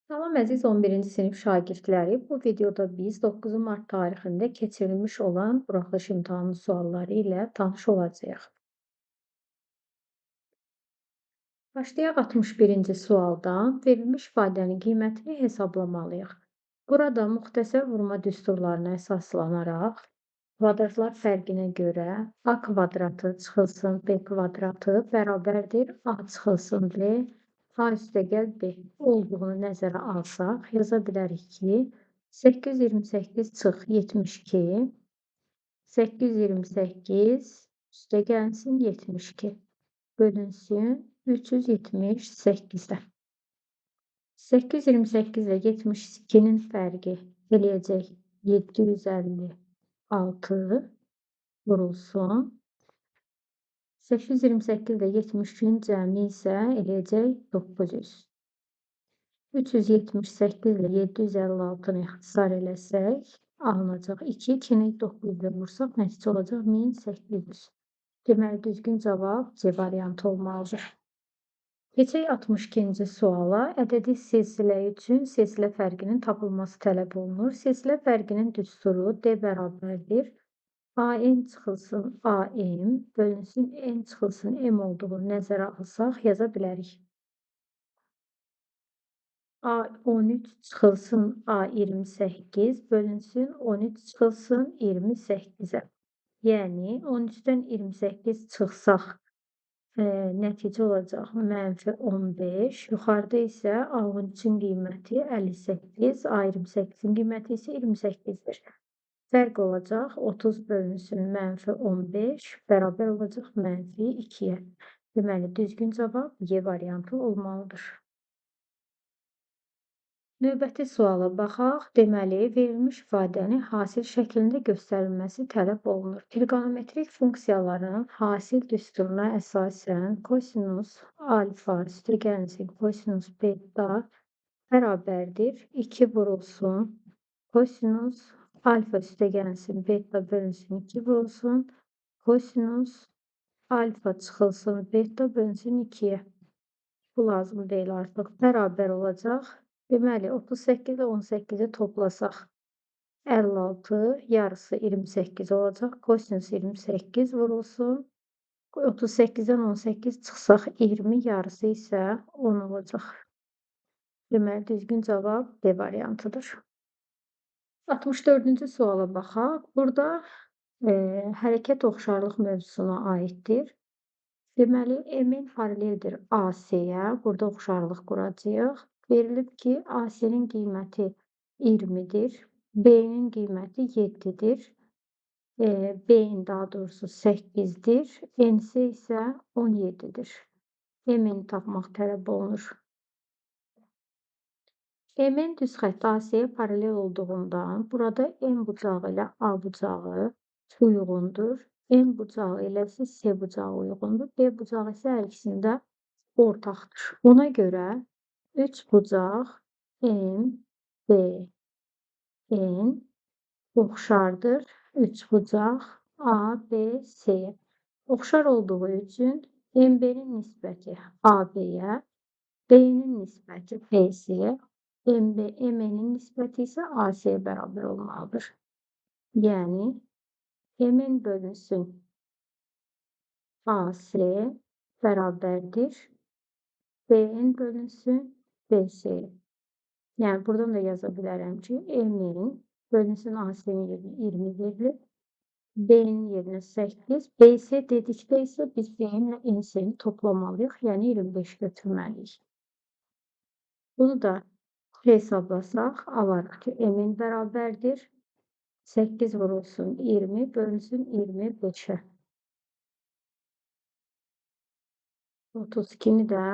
Salam əziz 11-ci sinif şagirdləri. Bu videoda biz 9 mart tarixində keçirilmiş olan buraxılış imtahanı sualları ilə tanış olacağıq. Başlayaq 61-ci sualdan. Verilmiş ifadənin qiymətini hesablamalıyıq. Burada müxtəsər vurma düsturlarına əsaslanaraq kvadratlar fərqinə görə a kvadratı çıxılsın b kvadratı bərabərdir a çıxılsın b a üstəgəl b olduğunu nəzərə alsaq, yaza bilərik ki, 828 çıx 72, 828 üstəgəlsin 72 bölünsün 378-də. 828 ilə 72-nin fərqi eləyəcək 756 vurulsun. 828 ilə 72-nin cəmi isə eləyəcək 900. 378 ilə 756-nı ixtisar eləsək, alınacaq 2, 2-ni 9 ilə vursaq, nəticə olacaq 1800. Deməli, düzgün cavab C variantı olmalıdır. Keçək 62-ci suala. Ədədi silsilə üçün silsilə fərqinin tapılması tələb olunur. Silsilə fərqinin düsturu D bərabərdir. AM çıxılsın AM bölünsün N çıxılsın M olduğunu nəzərə alsaq, yaza bilərik. A13 çıxılsın A28 bölünsün 13 çıxılsın 28-ə. Yəni 13-dən 28 çıxsaq nəticə olacaq -15. Yuxarıda isə A13-ün qiyməti 58, A28-in qiyməti isə 28-dir. Fərq olacaq 30 bölünsün -15 bərabər olacaq -2-yə. Deməli, düzgün cavab Y variantı olmalıdır. Növbəti suala baxaq. Deməli, verilmiş ifadənin hasil şəklində göstərilməsi tələb olunur. Trigonometrik funksiyaların hasil düsturuna əsasən kosinus alfa üstəgəlsin kosinus beta bərabərdir. 2 vurulsun kosinus alfa üstəgəlsin beta bölünsün 2 vurulsun kosinus alfa çıxılsın beta bölünsün 2-yə. Bu lazım deyil artıq. Bərabər olacaq. Deməli, 38 ilə 18-i toplasaq 56, yarısı 28 olacaq. Kosinus 28 vurulsun. 38-dən 18 çıxsaq 20, yarısı isə 10 olacaq. Deməli, düzgün cavab D variantıdır. 64-cü suala baxaq. Burada hərəkət oxşarlıq mövzusuna aiddir. Deməli, M-in paraleldir AC-yə. Burada oxşarlıq quracağıq. Verilib ki, AC-nin qiyməti 20-dir. B-nin qiyməti 7-dir. B-in daha doğrusu 8-dir. N-si isə 17-dir. M-in tapmaq tələb olunur. M-in düz xətt AC-yə paralel olduğundan burada M bucağı ilə A bucağı uyğundur. M bucağı ilə isə C bucağı uyğundur. B bucağı isə hər ikisində ortaqdır. Buna görə 3 bucaq M, B, N oxşardır. 3 bucaq A, B, C-yə. Oxşar olduğu üçün MB-nin nisbəti AB-yə, B-nin nisbəti BC-yə, MN-in nisbəti isə AC-yə bərabər olmalıdır. Yəni, MN bölünsün AC bərabərdir. BN bölünsün BC-yə. Yəni, buradan da yaza bilərəm ki, MN bölünsün AC-nin yerinə 20 verilir. B-nin yerinə 8. BC dedikdə isə biz B-nin ilə NC-ni toplamalıyıq. Yəni, 25 götürməliyik. Bunu da hesablasaq, alarıq ki, M-in bərabərdir. 8 vurulsun 20 bölünsün 25-ə. 32-ni də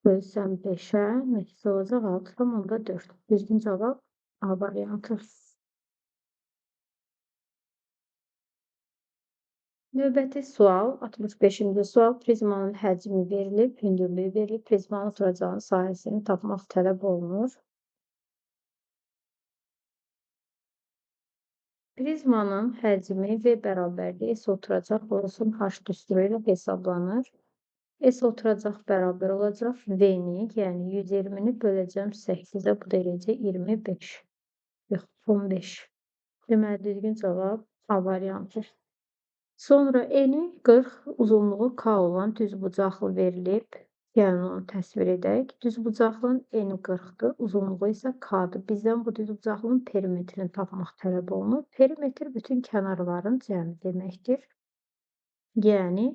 bölsəm 5-ə, nəticə olacaq 6,4. Düzgün cavab A variantı. Növbəti sual, 65-ci sual. Prizmanın həcmi verilib, hündürlüyü verilib, prizmanın oturacağı sahəsini tapmaq tələb olunur. Prizmanın həcmi V bərabərdir S oturacaq vurulsun H düsturu ilə hesablanır. S oturacaq bərabər olacaq V-ni, yəni 120-ni böləcəm 8-ə, bu da eləyəcək 25. Yox, 15. Deməli, düzgün cavab A variantı. Sonra eni 40, uzunluğu K olan düzbucaqlı verilib. Yəni onu təsvir edək. Düzbucaqlının eni 40-dır, uzunluğu isə K-dır. Bizdən bu düzbucaqlının perimetrini tapmaq tələb olunur. Perimetr bütün kənarların cəmi deməkdir. Yəni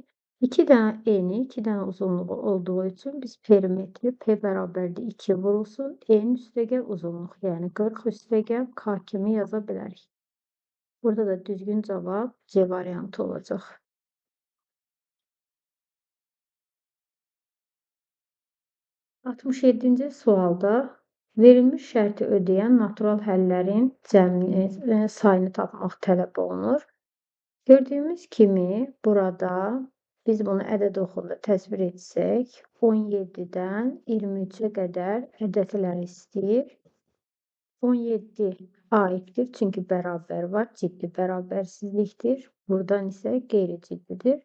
2 dənə eni, 2 dənə uzunluğu olduğu üçün biz perimetri P bərabərdir 2 vurulsun. En üstəgəl uzunluq, yəni 40 üstəgəl K kimi yaza bilərik. Burada da düzgün cavab C variantı olacaq. 67-ci sualda verilmiş şərti ödəyən natural həllərin cəmini, sayını tapmaq tələb olunur. Gördüyümüz kimi burada biz bunu ədəd oxunda təsvir etsək, 17-dən 23-ə qədər ədədlər istəyir. 17 aiddir, çünki bərabər var, ciddi bərabərsizlikdir. Buradan isə qeyri-ciddidir.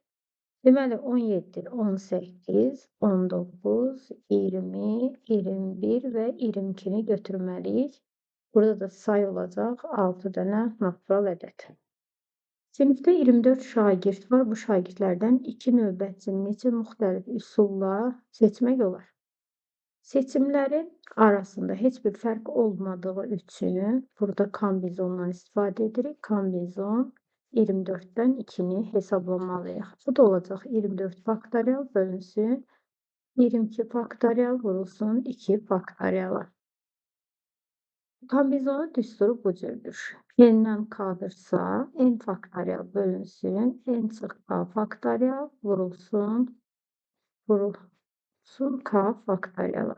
Deməli, 17, 18, 19, 20, 21 və 22-ni götürməliyik. Burada da say olacaq 6 dənə natural ədəd. Sinifdə 24 şagird var. Bu şagirdlərdən 2 növbətçini necə müxtəlif üsulla seçmək olar? Seçimlərin arasında heç bir fərq olmadığı üçün burada kombinizondan istifadə edirik. Kombinizon 24-dən 2-ni hesablamalıyıq. Bu da olacaq 24 faktorial bölünsün 22 faktorial vurulsun 2 faktoriala. Kombinizonun düsturu bu cürdür. N'dən K'dırsa N faktorial bölünsün N çıx K faktorial vurulsun K faktoriala.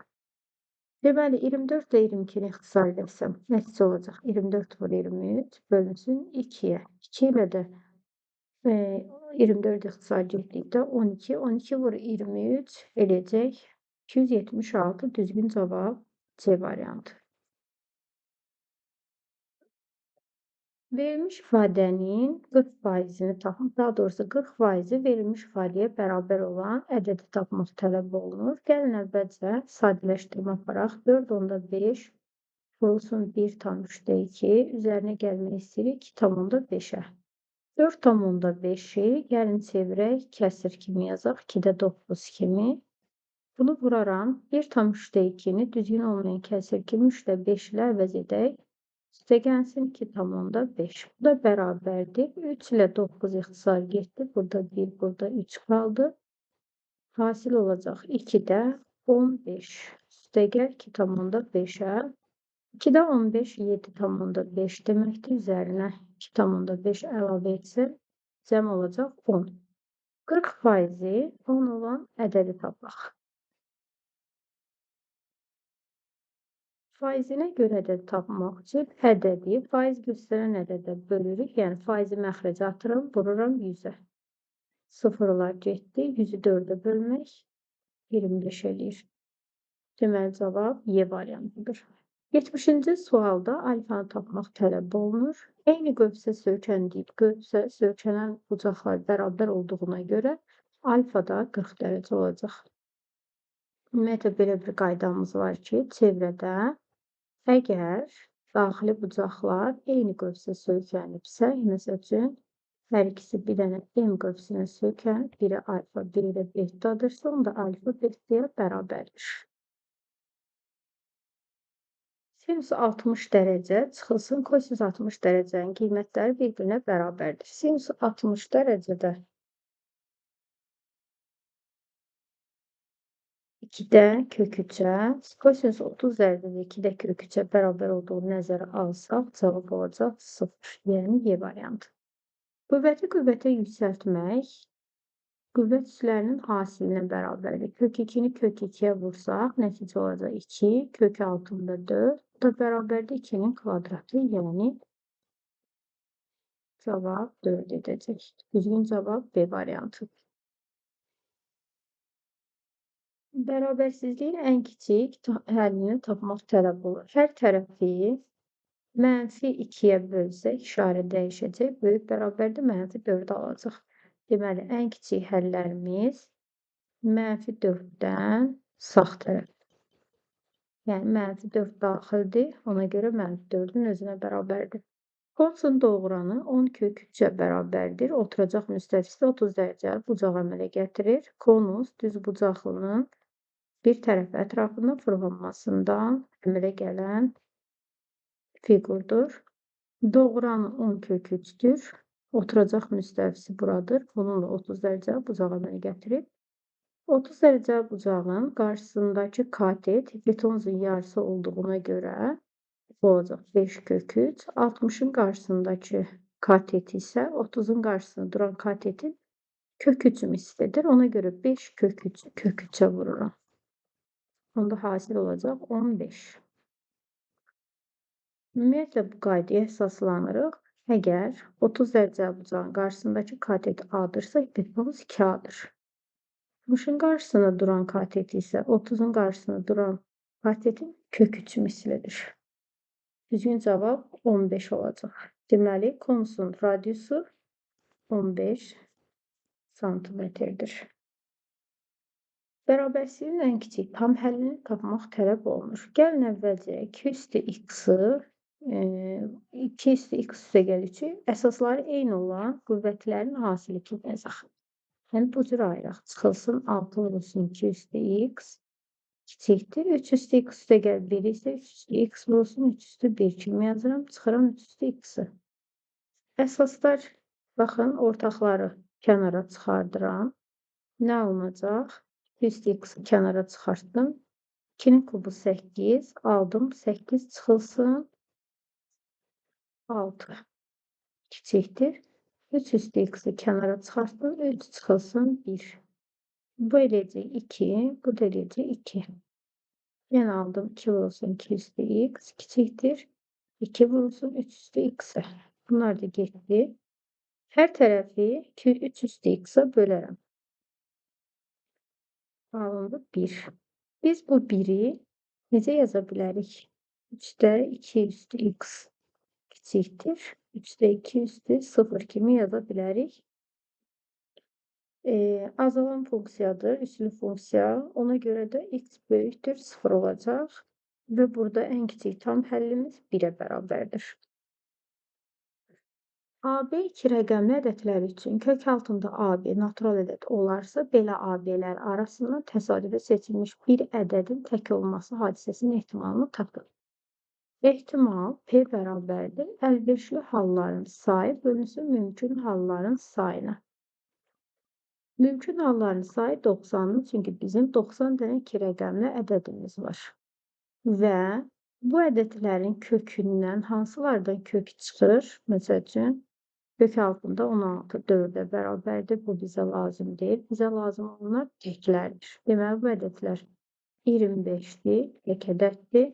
Deməli, 24 ilə 22-ni ixtisar etsəm, nəticə olacaq 24 vur 23 bölünsün 2-yə. 2 ilə də 24 ixtisar getdikdə 12, 12 vur 23 eləyəcək 276, düzgün cavab C variantı. Verilmiş ifadənin 40%-ni tapmaq, daha doğrusu 40%-i verilmiş ifadəyə bərabər olan ədədi tapmaq tələb olunur. Gəlin əvvəlcə sadələşdirmə aparaq. 4 onda 5 vurulsun 1 tam 3-də 2, üzərinə gəlmək istəyirik 2 tam onda 5-ə. 4 tam onda 5-i gəlin çevirək, kəsir kimi yazaq, 2-də 9 kimi. Bunu vuraram, 1 tam 3-də 2-ni düzgün olmayan kəsir kimi 3-də 5 ilə əvəz edək. Üstə gəlsin 2 tam onda 5. Bu da bərabərdir. 3 ilə 9 ixtisar getdi. Burada 1, burada 3 qaldı. Hasil olacaq 2-də 15. Üstə gəl 2 tam onda 5-ə. 2-də 15, 7 tam onda 5 deməkdir. Üzərinə 2 tam onda 5 əlavə etsin. Cəm olacaq 10. 40%-i 10 olan ədədi tapaq. Faizinə görə də tapmaq üçün ədədi faiz göstərən ədədə bölürük. Yəni faizi məxrəcə atıram, vururam 100-ə. Sıfırlar getdi. 100-ü 4-ə bölmək 25 eləyir. Deməli cavab Y variantıdır. 70-ci sualda alfanı tapmaq tələb olunur. Eyni qövsə söykəndik. Qövsə söykənən bucaqlar bərabər olduğuna görə alfa da 40 dərəcə olacaq. Ümumiyyətlə belə bir qaydamız var ki, çevrədə əgər daxili bucaqlar eyni qövsə söykənibsə, məsəl üçün, hər ikisi bir dənə M qövsünə söykənib, biri alfa, biri də betadırsa, onda alfa betaya bərabərdir. Sinüs 60 dərəcə çıxılsın, kosinüs 60 dərəcənin qiymətləri bir-birinə bərabərdir. Sinüs 60 dərəcədə 2-də kök 3-ə, kosinüs 30 dərəcədə 2-də kök 3-ə bərabər olduğunu nəzərə alsaq, cavab olacaq 0, yəni Y variantı. Qüvvəti qüvvətə yüksəltmək, qüvvət üslərinin hasilinə bərabərdir. Kök 2-ni kök 2-yə vursaq, nəticə olacaq 2, kök altında 4, bu da bərabərdir 2-nin kvadratı, yəni cavab 4 edəcək. Düzgün cavab B variantı. Bərabərsizliyin ən kiçik həllini tapmaq tələb olur. Hər tərəfi -2-yə bölsək, işarə dəyişəcək. Böyük bərabərdir, -4 alacaq. Deməli, ən kiçik həllərimiz -4'dən sağ tərəf. Yəni -4 daxildir, ona görə -4-ün özünə bərabərdir. Kosin doğranı 10 kök 3-ə bərabərdir. Oturacaq müstəvisə 30 dərəcə bucağı əmələ gətirir. Konus düzbucaqlının bir tərəfi ətrafında fırlanmasından əmələ gələn fiqurdur. Doğranı 10 kök 3'dür. Oturacaq müstəvisi buradır. Bununla 30 dərəcə bucağı əmələ gətirib. 30 dərəcə bucağın qarşısındakı katet betonun yarısı olduğuna görə olacaq 5 kök 3. 60'ın qarşısındakı katet isə 30'un qarşısında duran katetin kök 3 mislidir. Ona görə 5 kök 3'ü kök 3'ə vururam. Onda hasil olacaq 15. Ümumiyyətlə bu qaydaya əsaslanırıq. Əgər 30 dərəcə bucağın qarşısındakı katet A-dırsa, hipotenuz 2A-dır. 60'ın qarşısında duran katet isə 30'un qarşısında duran katetin kök 3 mislidir. Düzgün cavab 15 olacaq. Deməli, konusun radiusu 15 santimetrdir. Bərabərsizliyin ən kiçik tam həllini tapmaq tələb olunur. Gəlin əvvəlcə 2 üstü x-ı 2 üstü x üstəgəl 3-ü əsasları eyni olan qüvvətlərin hasili kimi yazaq. Yəni bu cür ayıraq. Çıxılsın 6 vurulsun 2 üstü x kiçikdir. 3 üstü x üstəgəl 1 isə 3 üstü x vurulsun 3 üstü 1 kimi yazıram. Çıxıram 3 üstü x-i. Əsaslar, baxın, ortaqları kənara çıxardıram. Nə alınacaq? 2 üstü x-i kənara çıxartdım. 2'nin kubu 8. Aldım 8 çıxılsın 6 kiçikdir. 3 üstü x'i kənara çıxartdım. 3 çıxılsın 1. Bu eləyəcək 2. Bu da eləyəcək 2. Yəni aldım 2 vurulsun 2 üstü x kiçikdir. 2 vurulsun 3 üstü x'i. Bunlar da getdi. Hər tərəfi 3 üstü x'a bölərəm. Alındı 1. Biz bu 1'i necə yaza bilərik? 3'də 2 üstü x kiçikdir. 3'də 2 üstü 0 kimi yaza bilərik. Azalan funksiyadır, üslü funksiya. Ona görə də x böyükdür 0 olacaq. Və burada ən kiçik tam həllimiz 1'ə bərabərdir. AB 2 rəqəmli ədədlər üçün kök altında AB natural ədəd olarsa, belə AB-lər arasından təsadüfə seçilmiş bir ədədin tək olması hadisəsinin ehtimalını tapın. Ehtimal P bərabərdir. Əlverişli halların sayı bölünsün mümkün halların sayına. Mümkün halların sayı 90'dır. Çünki bizim 90 dənə 2 rəqəmli ədədimiz var. Və bu ədədlərin kökündən hansılardan kök çıxır? Məsəl üçün, kök altında 16 4'ə bərabərdir. Bu bizə lazım deyil. Bizə lazım olanlar təklərdir. Deməli, bu ədədlər 25'dir, tək ədəddir.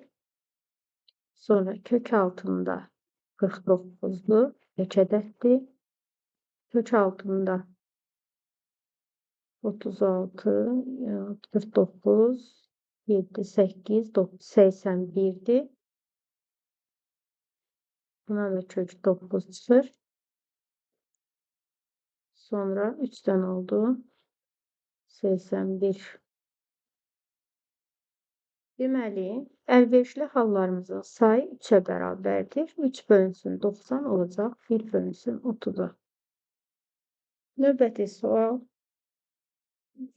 Sonra kök altında 49'dur, tək ədəddir. Kök altında 36, 49, 7, 8, 9, 81'dir. Buna da kök 9 çıxır. Sonra 3'dən oldu. 81. Deməli, əlverişli hallarımızın sayı 3'ə bərabərdir. 3 bölünsün 90 olacaq. 1 bölünsün 30'a. Növbəti sual.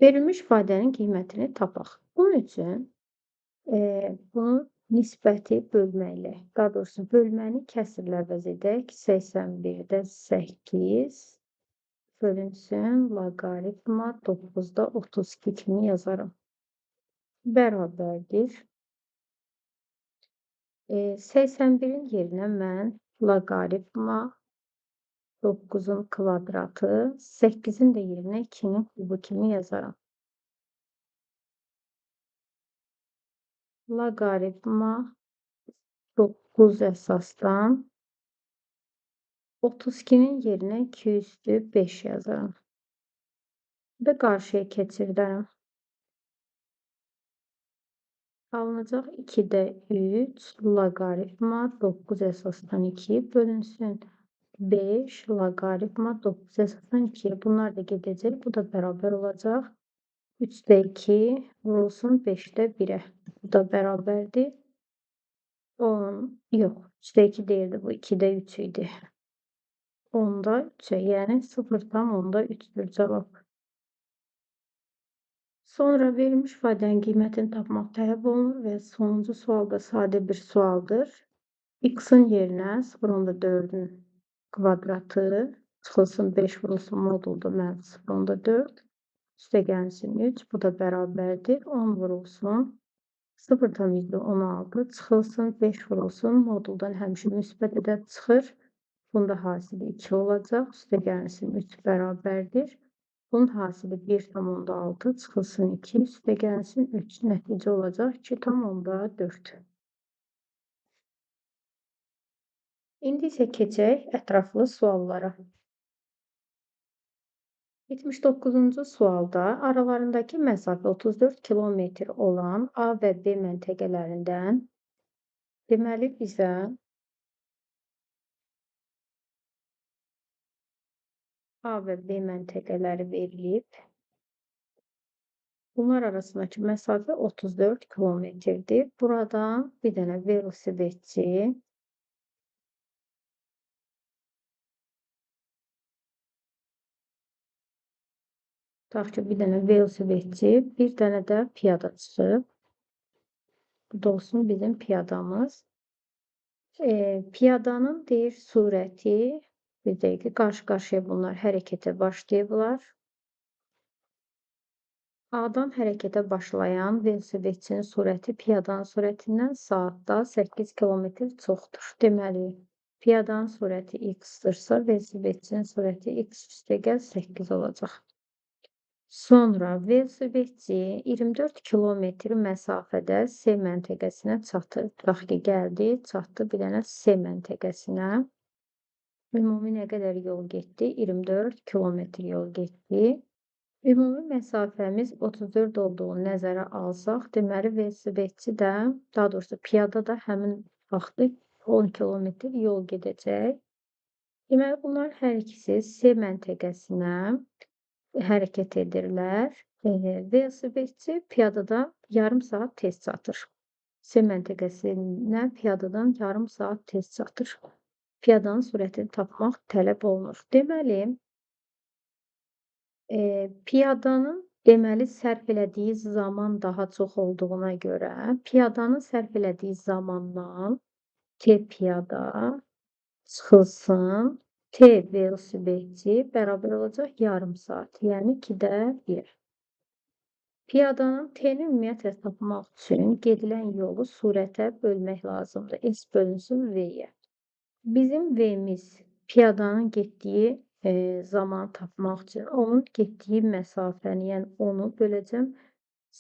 Verilmiş ifadənin qiymətini tapaq. Bunun üçün bunu nisbəti bölməklə, daha doğrusu bölməni kəsrlə əvəz edək. 81'də 8 bölünsün loqaritma 9'da 32 kimi yazarım. Bərabərdir. 81'in yerinə mən loqaritma 9'un kvadratı, 8'in də yerinə 2'nin kubu kimi yazarım. Loqaritma 9 əsasdan 32'nin yerinə 2 üstü 5 yazarım. Və qarşıya keçirdərəm. Alınacaq 2'də 3 loqaritma 9 əsasdan 2 bölünsün 5 loqaritma 9 əsasdan 2. Bunlar da gedəcək. Bu da bərabər olacaq. 3'də 2 vurulsun 5'də 1'ə. Bu da bərabərdir. 10, yox, 3'də 2 deyildi bu, 2'də 3 idi. 10'da 3'ə, yəni 0,3'dür cavab. Sonra verilmiş ifadənin qiymətini tapmaq tələb olunur və sonuncu sual da sadə bir sualdır. X-in yerinə 0,4'ün kvadratı çıxılsın 5 vurulsun modulda -0,4 üstəgəlsin 3, bu da bərabərdir. 10 vurulsun 0,16 çıxılsın 5 vurulsun moduldan həmişə müsbət ədəd çıxır. Bunda hasili 2 olacaq. Üstəgəlsin 3 bərabərdir. Bunun hasili 1,6 çıxılsın 2 üstəgəlsin 3. Nəticə olacaq 2,4. İndi isə keçək ətraflı suallara. 79-cu sualda aralarındakı məsafə 34 kilometr olan A və B məntəqələrindən deməli bizə A və B məntəqələri verilib. Bunlar arasındakı məsafə 34 kilometrdir. Buradan bir dənə velosipedçi bir dənə velosipedçi, bir dənə də piyada çıxıb. Bu da olsun bizim piyadamız. Piyadanın deyir sürəti, bir dəqiqə, qarşı-qarşıya bunlar hərəkətə başlayıblar. A-dan hərəkətə başlayan velosipedçinin sürəti piyadanın sürətindən saatda 8 kilometr çoxdur. Deməli, piyadanın sürəti x-dırsa, velosipedçinin sürəti x üstəgəl 8 olacaq. Sonra velosipedçi 24 kilometr məsafədə C məntəqəsinə çatır. Tutaq ki, gəldi, çatdı bir dənə C məntəqəsinə. Ümumi nə qədər yol getdi? 24 kilometr yol getdi. Ümumi məsafəmiz 34 olduğunu nəzərə alsaq, deməli velosipedçi də, daha doğrusu piyada da həmin vaxtı 10 kilometr yol gedəcək. Deməli bunlar hər ikisi C məntəqəsinə hərəkət edirlər. Velosipedçi piyadadan yarım saat tez çatır. C məntəqəsinə piyadadan yarım saat tez çatır. Piyadanın sürətini tapmaq tələb olunur. Deməli, piyadanın sərf elədiyi zaman daha çox olduğuna görə, piyadanın sərf elədiyi zamandan T piyada çıxılsın, T velosipedçi bərabər olacaq yarım saat, yəni 2'də 1. Piyadanın T-ni ümumiyyətlə tapmaq üçün gedilən yolu sürətə bölmək lazımdır. S bölünsün V-yə. Bizim V-miz piyadanın getdiyi zaman tapmaq üçün onun getdiyi məsafəni, yəni onu böləcəm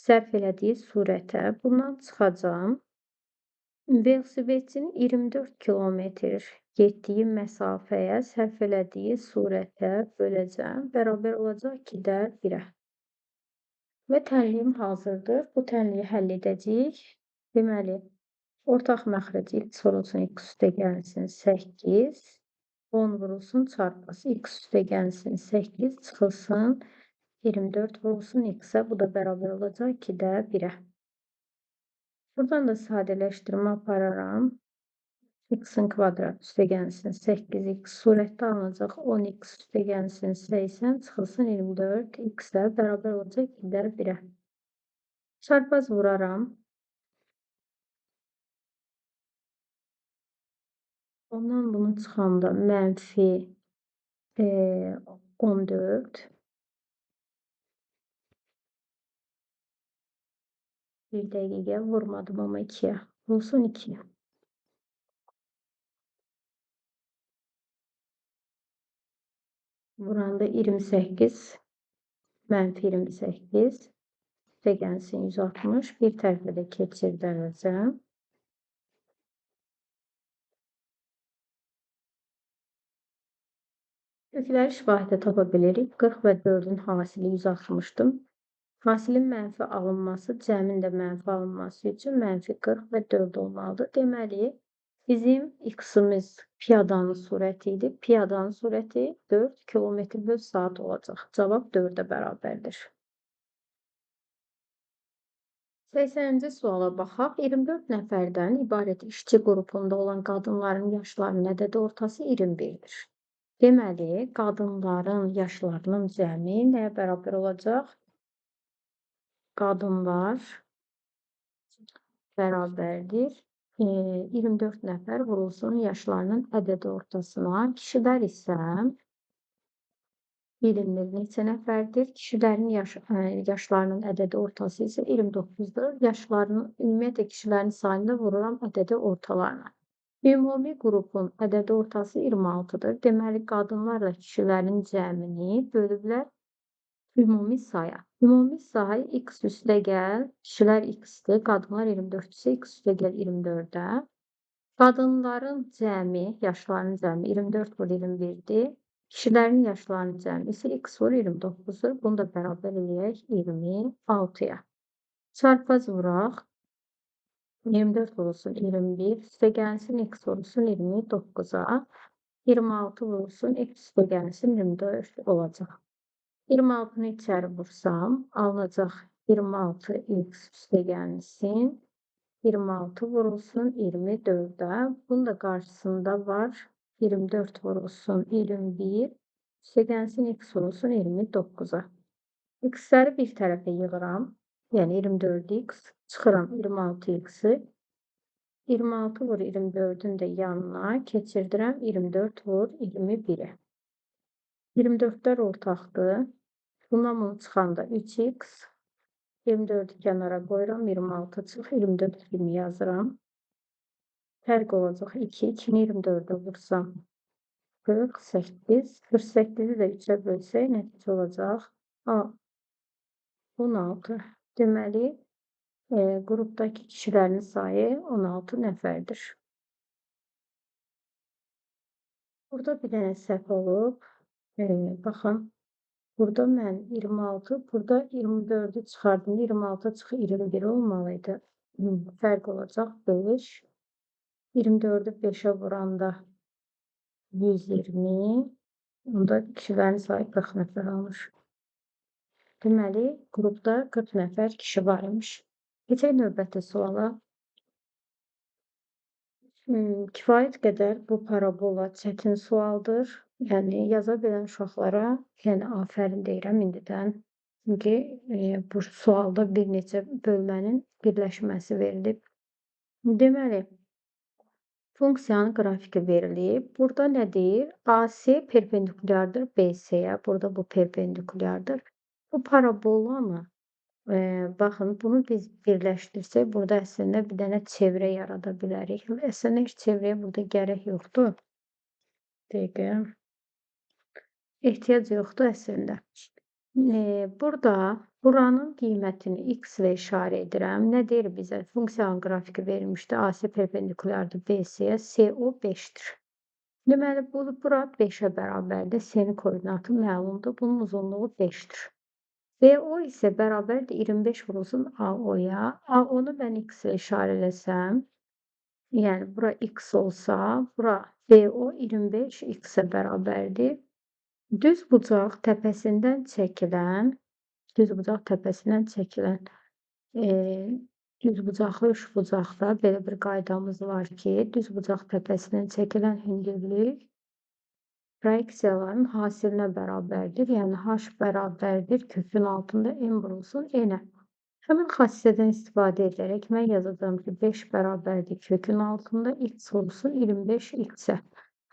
sərf elədiyi sürətə. Bundan çıxacam. Velosipedçinin 24 kilometr getdiyi məsafəyə sərf elədiyi sürətə böləcəm. Bərabər olacaq 2'də 1'ə. Və tənliyim hazırdır. Bu tənliyi həll edəcəyik. Deməli, ortaq məxrəc x vurulsun x üstəgəlsin 8. 10 vurulsun çarpması x üstəgəlsin 8 çıxılsın 24 vurulsun x-ə. Bu da bərabər olacaq 2'də 1'ə. Buradan da sadələşdirmə apararam. X-in kvadrat üstəgəlsin 8x surətdə alınacaq 10x üstəgəlsin 80 çıxılsın 24 x-ə bərabər olacaq 2'də 1'ə. Çarpaz vuraram. Ondan bunu çıxanda mənfi 14. Bir dəqiqə vurmadım amma 2'yə. Olsun 2. Vuranda 28. Mənfi 28. Üstəgəlsin 160. Bir tərəfə də keçirdəcəm. Kökləri şifahidə tapa bilirik. 40 və 4'ün hasili 160'dır. Hasilin mənfi alınması, cəmin də mənfi alınması üçün mənfi 40 və 4 olmalıdır. Deməli, bizim x-imiz piyadanın sürəti idi. Piyadanın sürəti 4 km/saat olacaq. Cavab 4'ə bərabərdir. 80-ci suala baxaq. 24 nəfərdən ibarət işçi qrupunda olan qadınların yaşlarının ədəd ortası 21-dir. Deməli, qadınların yaşlarının cəmi nəyə bərabər olacaq? Qadınlar bərabərdir. 24 nəfər vurulsun yaşlarının ədəd ortasına. Kişilər isə bilinmir neçə nəfərdir. Kişilərin yaşlarının ədədi ortası isə 29-dur. Ümumiyyətlə kişilərin sayını da vururam ədədi ortalarına. Ümumi qrupun ədədi ortası 26-dır. Deməli, qadınlarla kişilərin cəmini bölüblər ümumi saya. Ümumi say x üstə gəl, kişilər x-dir, qadınlar 24-dürsə x üstə gəl 24-də. Qadınların cəmi, yaşlarının cəmi 24 vur 21-dir. Kişilərin yaşlarının cəmi isə x vur 29-dur. Bunu da bərabər eləyək 26-ya. Çarpaz vuraq. 24 vurulsun 21, üstə gəlsin x vurulsun 29-a. 26 vurulsun x üstə gəlsin 24 olacaq. 26-nı içəri vursam, alınacaq 26x üstə gəlsin 26 vurulsun 24-də. Bunun da qarşısında var 24 vurulsun 21, üstə gəlsin x vurulsun 29-a. X-ləri bir tərəfə yığıram, yəni 24x, çıxıram 26x-i. 26 vur 24-ün də yanına keçirdirəm 24 vur 21-i. 24-lər ortaqdır. Bundan bunu çıxanda 3x, 24-ü kənara qoyuram, 26 çıx, 24 kimi yazıram. Fərq olacaq 2, 2-ni 24-ə vursam 48, 48-i də 3-ə bölsək nəticə olacaq 16. Deməli, qrupdakı kişilərin sayı 16 nəfərdir. Burada bir dənə səhv olub. Baxın. Burada mən 26, burada 24-ü çıxardım. 26 çıx 21 olmalıydı. Fərq olacaq 5. 24-ü 5-ə vuranda 120. Onda kişilərin sayı 40 nəfər olmuş. Deməli, qrupda 40 nəfər kişi var imiş. Keçək növbəti suala. Kifayət qədər bu parabola çətin sualdır. Yəni, yaza bilən uşaqlara afərin deyirəm indidən. Çünki bu sualda bir neçə bölmənin birləşməsi verilib. Deməli, funksiyanın qrafiki verilib. Burada nə deyir? AC perpendikulyardır BC-yə. Burada bu perpendikulyardır. Bu parabolanı baxın, bunu biz birləşdirsək, burada əslində bir dənə çevrə yarada bilərik. Əslində heç çevrəyə burada gərək yoxdur. Dəqiqə. Ehtiyac yoxdur əslində. Burada buranın qiymətini x ilə işarə edirəm. Nə deyir bizə? Funksiyanın qrafiki verilmişdi. AC perpendikulyardır BC-yə. CO 5-dir. Deməli, bura 5-ə bərabərdir. C-nin koordinatı məlumdur. Bunun uzunluğu 5-dir. VO isə bərabərdir 25 vurulsun AO-ya. AO-nu mən x ilə işarə eləsəm, yəni bura x olsa, bura VO 25 x-ə bərabərdir. Düz bucaq təpəsindən çəkilən düz bucaqlı üç bucaqda belə bir qaydamız var ki, düz bucaq təpəsindən çəkilən hündürlük proyeksiyaların hasilinə bərabərdir. Yəni, h bərabərdir kökün altında n vurulsun n-ə. Həmin xassədən istifadə edərək mən yazacağım ki, 5 bərabərdir kökün altında x vurulsun 25 x-ə.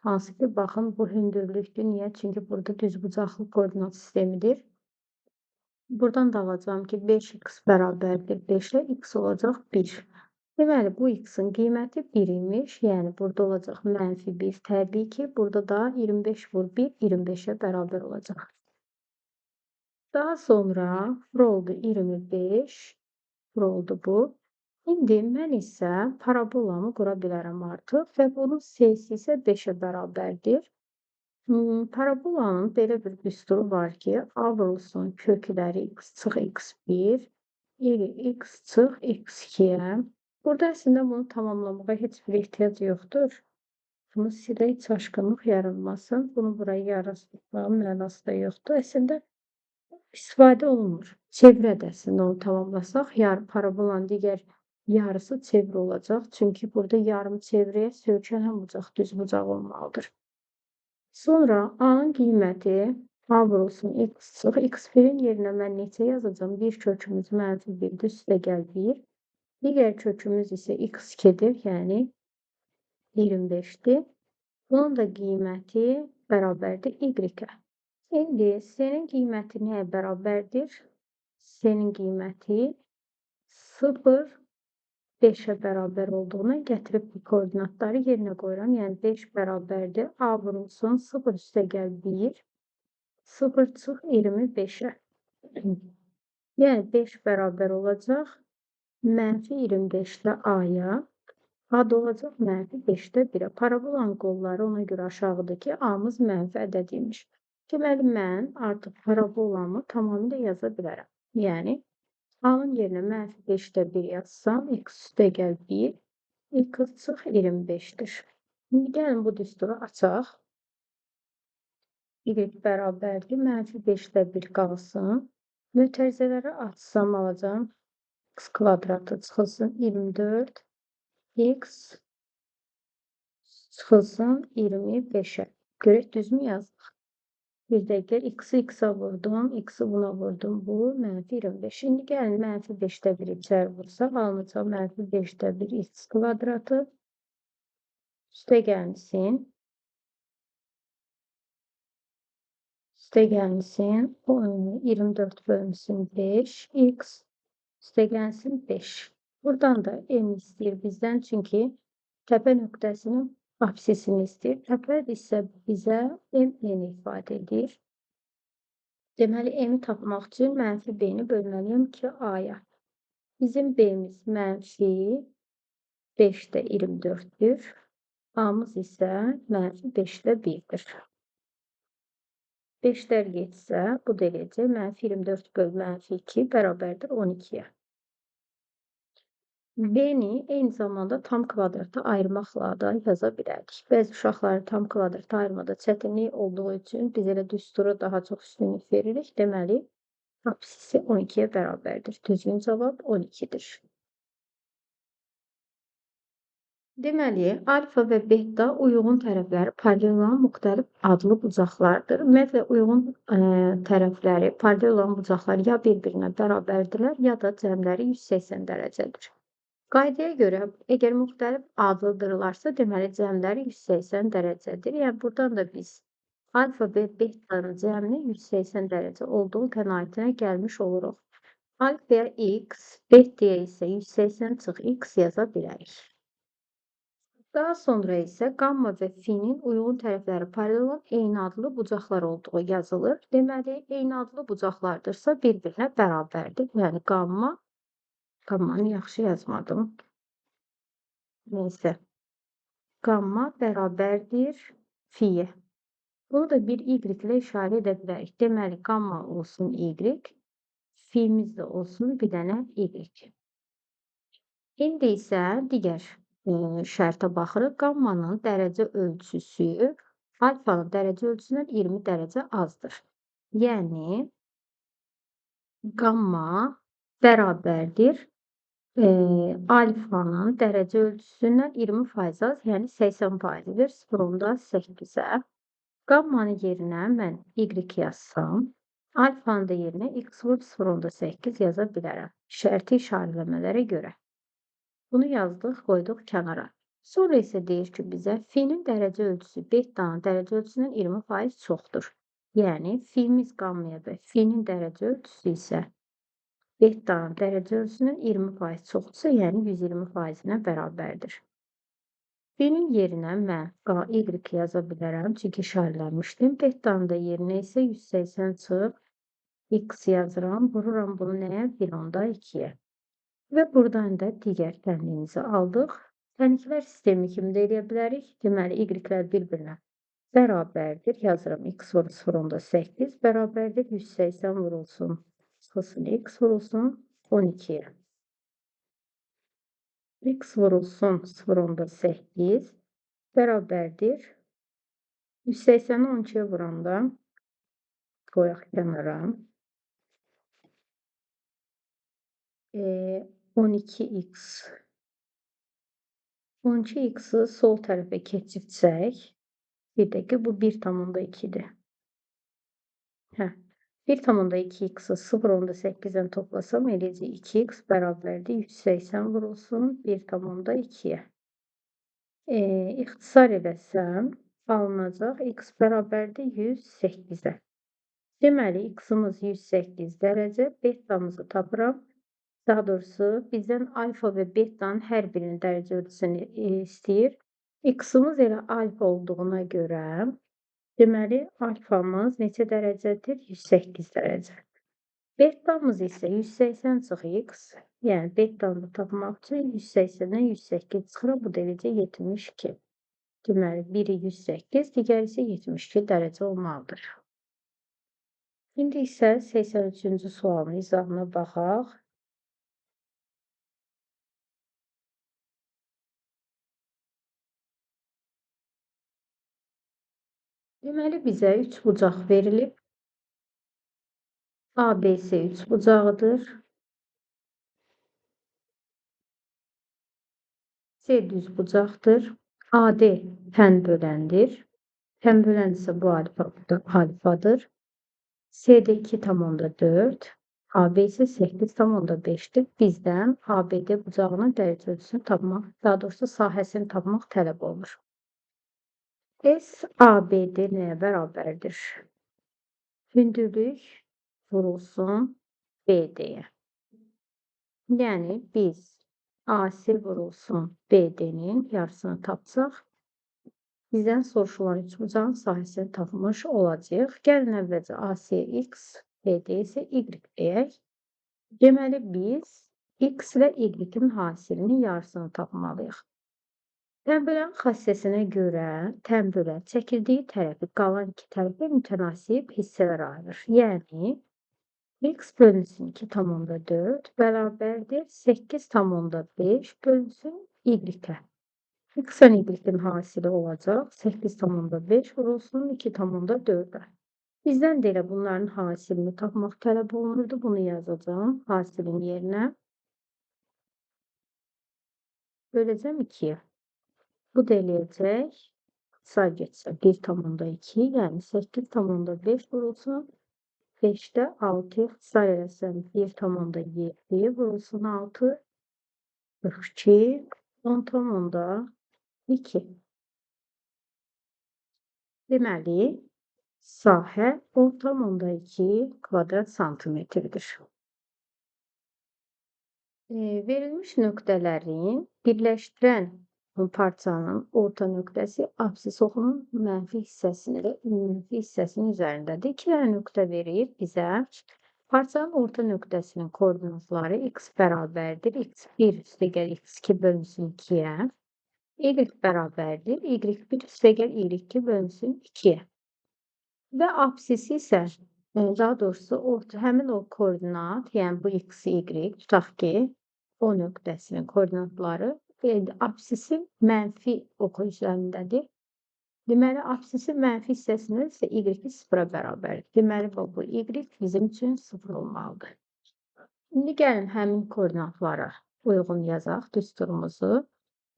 Hansı ki, baxın, bu hündürlükdür. Niyə? Çünki burada düzbucaqlı koordinat sistemidir. Buradan da alacağım ki, 5x bərabərdir 5-ə, x olacaq 1. Deməli, bu x-in qiyməti 1 imiş. Yəni, burada olacaq -1. Təbii ki, burada da 25 vur 1, 25-ə bərabər olacaq. Daha sonra bura oldu 25. Bura oldu bu. İndi mən isə parabolamı qura bilərəm artıq və bunun C-si isə 5-ə bərabərdir. Parabolanın belə bir düsturu var ki, A vurulsun kökləri x çıx x1, x çıx x2-yə. Burada əslində bunu tamamlamağa heç bir ehtiyac yoxdur. Bunu silək, çaşqınlıq yaranmasın. Bunu buraya yaratmağın mənası da yoxdur. Əslində istifadə olunmur. çevir ədəsində onu tamamlasaq, parabolanın digər yarısı çevir olacaq. Çünki burada yarım çevrəyə söykənən bucaq düz bucaq olmalıdır. Sonra A-nın qiyməti A vurulsun x çıx. X1-in yerinə mən neçə yazacağım? Bir kökümüz -1-dir, üstəgəl 1. Digər kökümüz isə x2-dir, yəni 25-dir. Bunun da qiyməti bərabərdir y-ə. İndi S-nin qiyməti nəyə bərabərdir? S-nin qiyməti 0, 5'ə bərabər olduğuna gətirib bu koordinatları yerinə qoyuram. Yəni 5 bərabərdir. A vurulsun 0 üstəgəl 1, 0 çıx 25'ə. Yəni 5 bərabər olacaq -25-də A-ya. A da olacaq -5-də 1'ə. Parabolanın qolları ona görə aşağıdır ki, A-mız mənfi ədəd imiş. Deməli, mən artıq parabolamı tamamilə yaza bilərəm. Yəni, A-nın yerinə -5-də 1 yazsam, x üstəgəl 1, x çıx 25'dir. İndi gəlin bu düsturu açaq. Y bərabərdir, -5-də 1 qalsın. Mötərizələri açsam alacağım. X kvadratı çıxılsın 24, x çıxılsın 25'ə. Görək, düzmü yazdıq? Bir dəqiqə, x-i x-a vurdum, x-i buna vurdum. Bu -25. Şimdi gəlin -5'də 1 içəri vursaq, alınacaq -5'də 1 x kvadratı üstə gəlsin. Üstə gəlsin 24 bölünsün 5 x üstə gəlsin 5. Buradan da m istəyir bizdən, çünki təpə nöqtəsinin apsisini istəyir. Təpə isə bizə m-ni ifadə edir. Deməli, m-i tapmaq üçün -b-ni bölməliyəm 2a-ya. Bizim b-miz -5'də 24'dür. A-mız isə -5'də 1'dir. 5'lər getsə, bu da eləyəcək. -24 böl -2 bərabərdir 12'yə. B-ni eyni zamanda tam kvadrata ayırmaqla da yaza bilərik. Bəzi uşaqları tam kvadrata ayırmada çətinlik olduğu üçün biz elə düstura daha çox üstünlük veririk. Deməli, apsisi 12'yə bərabərdir. Düzgün cavab 12'dir. Deməli, alfa və beta uyğun tərəfləri paralel müxtəlif adlı bucaqlardır. Ümumiyyətlə, uyğun tərəfləri, paralel olan bucaqlar ya bir-birinə bərabərdirlər, ya da cəmləri 180 dərəcədir. Qaydaya görə, əgər müxtəlif adlıdırlarsa, deməli, cəmləri 180 dərəcədir. Yəni, buradan da biz alfa və betanın cəmini 180 dərəcə olduğu qənaətinə gəlmiş oluruq. Alfaya x, betaya isə 180 çıx x yaza bilərik. Daha sonra isə qamma və f-nin uyğun tərəfləri paralel olan eyni adlı bucaqlar olduğu yazılır. Deməli, eyni adlı bucaqlardırsa bir-birinə bərabərdir. Yəni, qammanı yaxşı yazmadım. Neysə, qamma bərabərdir f-yə. Bunu da bir y ilə işarə edə bilərik. Deməli, qamma olsun y, f-imiz də olsun bir dənə y. İndi isə digər şərtə baxırıq. Qammanın dərəcə ölçüsü alfanın dərəcə ölçüsündən 20 dərəcə azdır. Yəni, qamma bərabərdir alfanın dərəcə ölçüsündən 20% az, yəni 80%-dir. 0.8-ə. Qammanın yerinə mən y yazsam, alfanın da yerinə x vurub 0.8 yaza bilərəm. Şərti işarələmələrə görə. Bunu yazdıq, qoyduq kənara. Sonra isə deyir ki, bizə f-nin dərəcə ölçüsü betanın dərəcə ölçüsündən 20% çoxdur. Yəni, f-imiz qammaya və f-nin dərəcə ölçüsü isə betanın dərəcə ölçüsündən 20% çoxdursa, yəni 120%-nə bərabərdir. F-nin yerinə mən y yaza bilərəm, çünki işarələnmişdim. Betanın da yerinə isə 180 çıx x yazıram, vururam bunu nəyə? 1.2-yə. Və buradan da digər tənliyimizi aldıq. Tənliklər sistemi kimi də eləyə bilərik. Deməli, y-lər bir-birinə bərabərdir. Yazıram, x vurulsun 0.8 bərabərdir. 180 vurulsun, çıxılsın x vurulsun 12'yə. X vurulsun 0.8 bərabərdir. 180'i 12'yə vuranda qoyaq kənara. 12x. 12x'i sol tərəfə keçirsək, bir dəqiqə, bu 1,2-dir. Hə, 1,2x'i 0,8-dən toplasam eləcək 2x bərabərdir 180 vurulsun 1,2-yə. İxtisar eləsəm, alınacaq x bərabərdir 108-ə. Deməli, x-imiz 108 dərəcə, betamızı tapıram. Daha doğrusu, bizdən alfa və betanın hər birinin dərəcə ölçüsünü istəyir. X-imiz elə alfa olduğuna görə, deməli, alfamız neçə dərəcədir? 108 dərəcə. Betamız isə 180 çıx x, yəni betanı tapmaq üçün 180-dən 108 çıxıram, bu da eləcə 72. Deməli, biri 108, digəri isə 72 dərəcə olmalıdır. İndi isə 83-cü sualın izahına baxaq. Deməli, bizə 3 bucaq verilib. ABC 3 bucağıdır. C düz bucaqdır. AD tən böləndir. Tən bölən isə bu alfadır. CD 2,4. AB isə 8,5-dir. Bizdən ABD bucağının dərəcə ölçüsünü tapmaq, daha doğrusu sahəsini tapmaq tələb olunur. SABD nəyə bərabərdir? Hündürlük vurulsun BD-yə. Yəni, biz AC vurulsun BD-nin yarısını tapsaq, bizdən soruşulan üçbucağın sahəsini tapmış olacaq. Gəlin əvvəlcə AC x, BD isə y deyək. Deməli, biz x ilə y-in hasilinin yarısını tapmalıyıq. Tənbölən xassəsinə görə tənbölən çəkildiyi tərəfi qalan iki tərəfə mütənasib hissələr ayırır. Yəni, x bölünsün 2,4 bərabərdir 8,5 bölünsün y-ə. X-ın y-in hasili olacaq 8,5 vurulsun 2,4-ə. Bizdən də elə bunların hasilini tapmaq tələb olunurdu. Bunu yazacağım hasilin yerinə. Böləcəm 2-yə. Bu da eləyəcək, say geçsə 1,2, yəni 8,5 vurulsun 5-də 6, say eləsəm 1,7 vurulsun 6, 42, 10,2. Deməli, sahə 10,2 kvadrat santimetrdir. Verilmiş nöqtələrin birləşdirən parçanın orta nöqtəsi absis oxunun mənfi hissəsinin üzərindədir. 2 dənə nöqtə verib bizə. Parçanın orta nöqtəsinin koordinatları x bərabərdir. x1 üstəgəl x2 bölünsün 2-yə. Y bərabərdir. y1 üstəgəl y2 bölünsün 2-yə. Və absisi isə, daha doğrusu həmin o koordinat, yəni bu x, y, tutaq ki, o nöqtəsinin koordinatları absisin mənfi oxu üzərindədir. Deməli, absisin mənfi hissəsində isə y-i 0-a bərabərdir. Deməli, bu y bizim üçün 0 olmalıdır. İndi gəlin həmin koordinatlara uyğun yazaq düsturumuzu.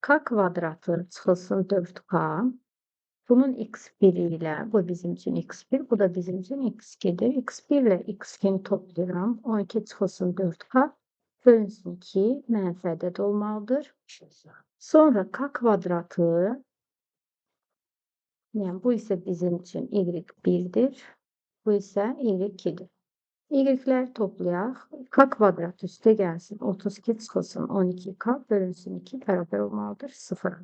K kvadratı çıxılsın 4K. Bunun x1 ilə, bu bizim üçün x1, bu da bizim üçün x2'dir. x1 ilə x2'ni toplayıram. 12 çıxılsın 4K. Bölünsün 2, mənfi ədəd olmalıdır. Sonra k kvadratı, yəni bu isə bizim üçün y1'dir. Bu isə y2'dir. Y-ləri toplayaq. K kvadrat üstə gəlsin. 32 çıxılsın 12K bölünsün 2 bərabər olmalıdır 0.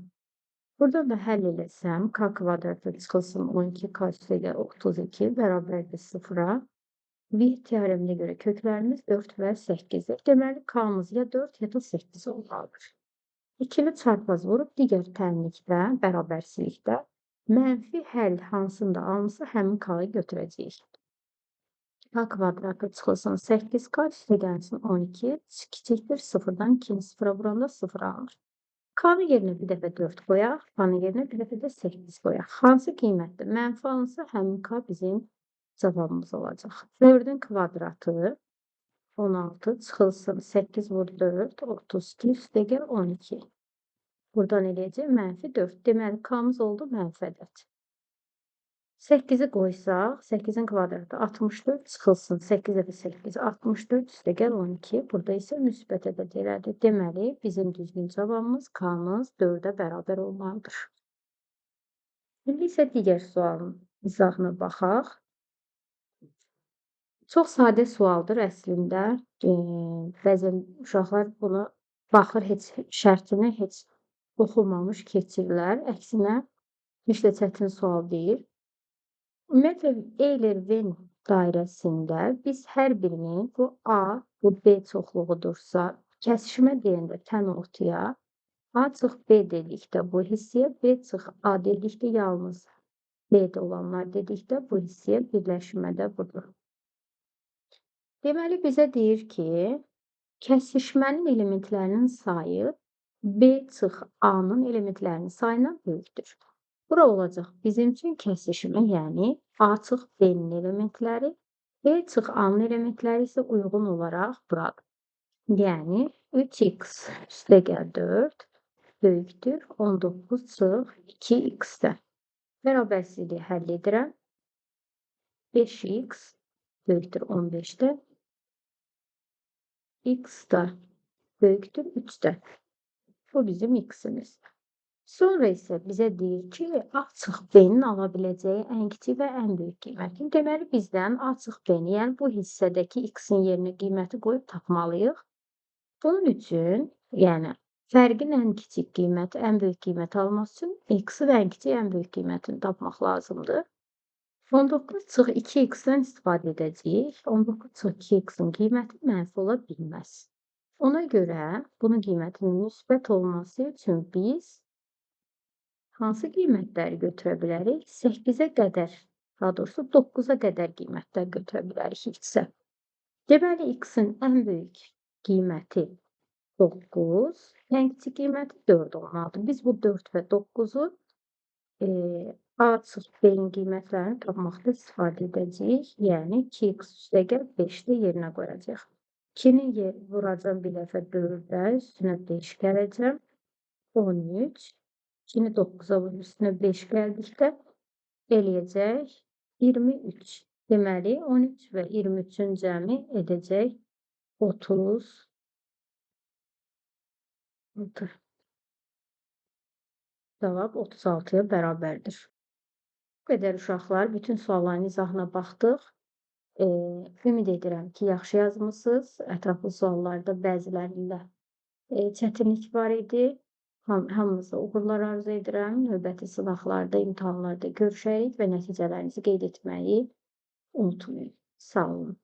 Burada da həll eləsəm, k kvadratı çıxılsın 12K üstə gəl 32 bərabərdir 0-a. V teoreminə görə köklərimiz 4 və 8'dir. Deməli, K'mız ya 4 ya da 8 olmalıdır. İkili çarpaz vurub digər tənlikdə, bərabərsilikdə mənfi həll hansında alınsa həmin K'yı götürəcəyik. K kvadratı çıxılsın 8K üstə gəlsin 12 kiçikdir 0-dan 2-ni 0-a vuranda 0 alınır. K'nın yerinə bir dəfə 4 qoyaq, K'nın yerinə bir dəfə də 8 qoyaq. Hansı qiymətdə mənfi alınsa həmin K bizim cavabımız olacaq. 4'ün kvadratı 16 çıxılsın 8 vur 4, 32 üstə gəl 12. Buradan eləyəcək -4. Deməli, k-mız oldu -ədəd. 8-i qoysaq, 8-in kvadratı 64 çıxılsın 8 dəfə 8, 64 üstə gəl 12. Burada isə müsbət ədəd elədi. Deməli, bizim düzgün cavabımız k-mız 4-ə bərabər olmalıdır. İndi isə digər sualın izahına baxaq. Çox sadə sualdır əslində. Bəzən uşaqlar buna baxır, heç şərtini heç oxumamış keçirlər. Əksinə, heç də çətin sual deyil. Ümumiyyətlə, Euler-Venn dairəsində biz hər birini bu A, bu B çoxluğudursa, kəsişmə deyəndə tən ortaya, A çıx B dedikdə bu hissəyə, B çıx A dedikdə yalnız B-də olanlar dedikdə bu hissəyə birləşmədə budur. Deməli, bizə deyir ki, kəsişmənin elementlərinin sayı B çıx A-nın elementlərinin sayından böyükdür. Bura olacaq bizim üçün kəsişmə, yəni A çıx B-nin elementləri, B çıx A-nın elementləri isə uyğun olaraq buradır. Yəni 3x üstə gəl 4 böyükdür 19 çıx 2x-dən. Bərabərsizliyi həll edirəm. 5x böyükdür 15-dən. X da böyükdür 3-dən. Bu bizim x-imiz. Sonra isə bizə deyir ki, A çıx B-nin ala biləcəyi ən kiçik və ən böyük qiyməti. Deməli, bizdən A çıx B-ni, yəni bu hissədəki x-in yerinə qiyməti qoyub tapmalıyıq. Bunun üçün, yəni fərqin ən kiçik qiyməti, ən böyük qiyməti almaq üçün x-i və ən kiçik, ən böyük qiymətini tapmaq lazımdır. 19 çıx 2x-dən istifadə edəcəyik. 19 çıx 2x-in qiyməti mənfi ola bilməz. Ona görə bunun qiymətinin müsbət olması üçün biz hansı qiymətləri götürə bilərik? 8-ə qədər, daha doğrusu 9-a qədər qiymətlər götürə bilərik x-ə. Deməli, x-in ən böyük qiyməti 9, ən kiçik qiyməti 4 olmalıdır. Biz bu 4 və 9-u A çıx B-nin qiymətlərini tapmaqda istifadə edəcəyik. Yəni, 2x üstə gəl 5-də yerinə qoyacaq. 2-ni vuracam bir dəfə 4-ə, üstünə 5 gələcəm. 13. 2-ni 9-a vurub üstünə 5 gəldikdə eləyəcək 23. Deməli, 13 və 23-ün cəmi edəcək 36. Cavab 36-ya bərabərdir. Bu qədər uşaqlar, bütün sualların izahına baxdıq. Ümid edirəm ki, yaxşı yazmısınız. Ətraflı suallarda bəzilərində çətinlik var idi. Hamınıza uğurlar arzu edirəm. Növbəti sınaqlarda, imtahanlarda görüşərik və nəticələrinizi qeyd etməyi unutmayın. Sağ olun.